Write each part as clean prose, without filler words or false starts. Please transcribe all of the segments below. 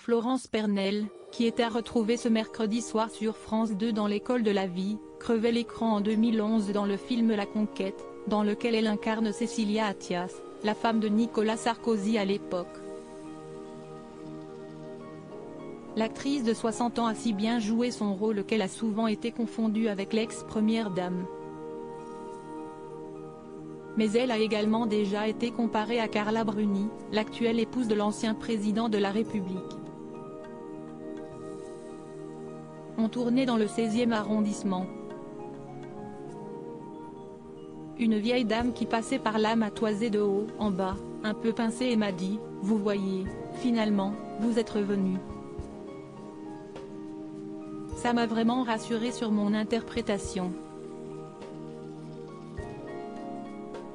Florence Pernel, qui était retrouvée ce mercredi soir sur France 2 dans l'école de la vie, crevait l'écran en 2011 dans le film La Conquête, dans lequel elle incarne Cécilia Attias, la femme de Nicolas Sarkozy à l'époque. L'actrice de 60 ans a si bien joué son rôle qu'elle a souvent été confondue avec l'ex-première dame. Mais elle a également déjà été comparée à Carla Bruni, l'actuelle épouse de l'ancien président de la République. On tournait dans le 16e arrondissement. Une vieille dame qui passait par là m'a toisé de haut en bas, un peu pincée et m'a dit « Vous voyez, finalement, vous êtes revenu ». Ça m'a vraiment rassurée sur mon interprétation.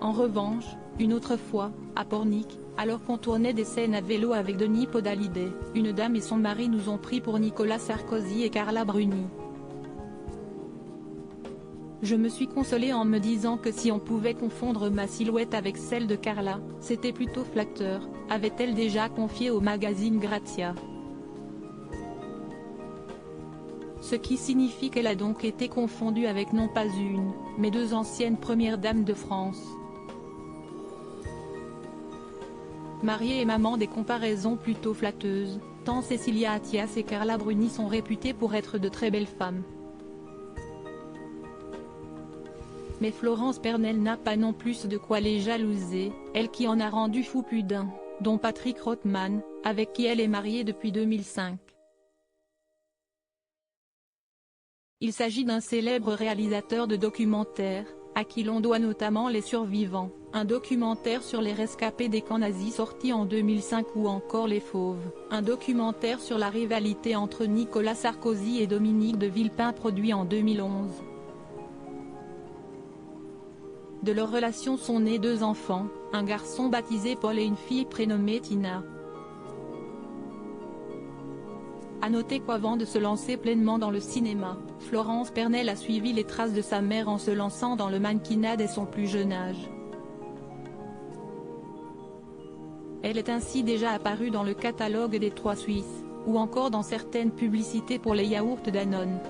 En revanche, une autre fois, à Pornic, alors qu'on tournait des scènes à vélo avec Denis Podalides, une dame et son mari nous ont pris pour Nicolas Sarkozy et Carla Bruni. Je me suis consolée en me disant que si on pouvait confondre ma silhouette avec celle de Carla, c'était plutôt flatteur, avait-elle déjà confié au magazine Grazia. Ce qui signifie qu'elle a donc été confondue avec non pas une, mais deux anciennes premières dames de France. Mariée et maman, des comparaisons plutôt flatteuses, tant Cécilia Attias et Carla Bruni sont réputées pour être de très belles femmes. Mais Florence Pernel n'a pas non plus de quoi les jalouser, elle qui en a rendu fou plus d'un, dont Patrick Rothman, avec qui elle est mariée depuis 2005. Il s'agit d'un célèbre réalisateur de documentaires, à qui l'on doit notamment Les Survivants, un documentaire sur les rescapés des camps nazis sorti en 2005 ou encore Les Fauves, un documentaire sur la rivalité entre Nicolas Sarkozy et Dominique de Villepin produit en 2011. De leur relation sont nés deux enfants, un garçon baptisé Paul et une fille prénommée Tina. A noter qu'avant de se lancer pleinement dans le cinéma, Florence Pernel a suivi les traces de sa mère en se lançant dans le mannequinat dès son plus jeune âge. Elle est ainsi déjà apparue dans le catalogue des Trois Suisses, ou encore dans certaines publicités pour les yaourts Danone.